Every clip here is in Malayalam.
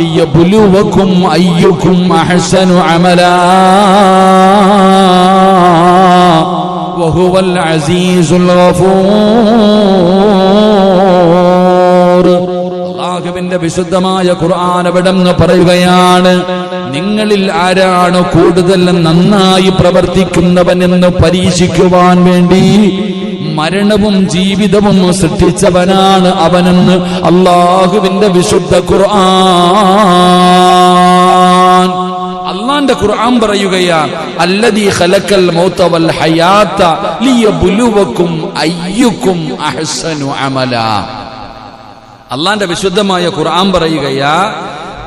ലിയബ്ലുവകും അയ്യുകും അഹ്സനു അമലാ വഹുവൽ അസീസുൽ ഗഫൂർ. അല്ലാഹുവിന്റെ വിശുദ്ധമായ ഖുർആൻ അവിടെന്ന് പറയുകയാണ്, നിങ്ങളിൽ ആരാണ് കൂടുതൽ നന്നായി പ്രവർത്തിക്കുന്നവനെന്ന് പരീക്ഷിക്കുവാൻ വേണ്ടി മരണവും ജീവിതവും സൃഷ്ടിച്ചവനാണ് അവനെന്ന് അല്ലാഹുവിന്റെ വിശുദ്ധ ഖുർആൻ. അല്ലാഹുവിന്റെ ഖുർആൻ പറയുകയാണ്, അല്ലദീ ഖലഖൽ മൗത വൽ ഹയാത ലിയബ്ലുവകും അയ്യുകും അഹ്സനു അമലാ. അല്ലാഹുവിന്റെ വിശുദ്ധമായ ഖുർആൻ പറയുകയാ,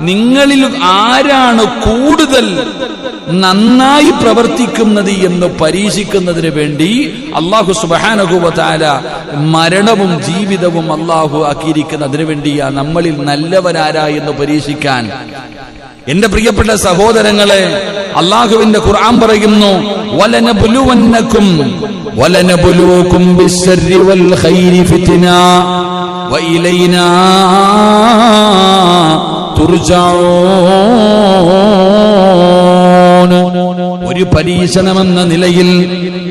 നിങ്ങളിൽ ആരാണ് കൂടുതൽ നന്നായി പ്രവർത്തിക്കുന്നത് എന്ന് പരീക്ഷിക്കുന്നതിന് വേണ്ടി അല്ലാഹു സുബ്ഹാനഹു വ തആല മരണവും ജീവിതവും അല്ലാഹു ആക്കിയിരിക്കുന്നതിന് വേണ്ടിയാ നമ്മളിൽ നല്ലവനാരാ എന്ന് പരീക്ഷിക്കാൻ. എന്റെ പ്രിയപ്പെട്ട സഹോദരങ്ങളെ, അല്ലാഹുവിന്റെ ഖുർആൻ പറയുന്നു, വലനബ്ലുവകും ബിശ്ശർരി വൽ ഖൈരി ഫിത്ന വഇലൈനാ തുർജഊൻ. ഒരു പരീക്ഷണമെന്ന നിലയിൽ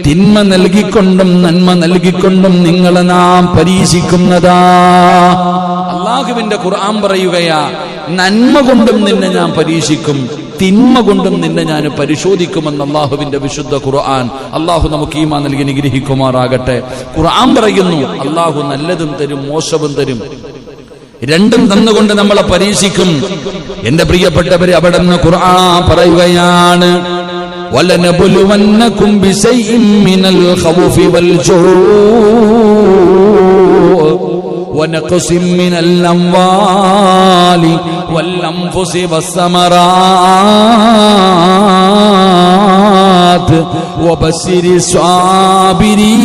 തിന്മ നൽകിക്കൊണ്ടും നന്മ നൽകിക്കൊണ്ടും നിങ്ങളെ നാം പരീക്ഷിക്കുന്നതാ. അല്ലാഹുവിന്റെ ഖുർആൻ പറയുകയാ, നന്മ കൊണ്ടും നിന്നെ ഞാൻ പരീക്ഷിക്കും, തിന്മ കൊണ്ടും നിന്നെ ഞാൻ പരിശോധിക്കുമെന്ന് അല്ലാഹുവിന്റെ വിശുദ്ധ ഖുർആൻ. അല്ലാഹു നമുക്ക് ഈമാൻ നൽകി അനുഗ്രഹിക്കുമാറാകട്ടെ. ഖുർആൻ പറയുന്നു, അല്ലാഹു നല്ലതും തരും മോശവും തരും, രണ്ടും തന്നുകൊണ്ട് നമ്മളെ പരീക്ഷിക്കും. എന്റെ പ്രിയപ്പെട്ടവരെ, അവിടെ നിന്ന് ഖുർആൻ പറയുകയാണ്, വലനബ്ലുവന്നകും ബിശൈഇൻ മിനൽ ഖൗഫി വൽ ജൂഇ വനഖസിൻ മിനൽ അംവാലി വൽ അൻഫുസി വസ്സമറാത്ത് വബശ്ശിരി സ്വാബിരീൻ.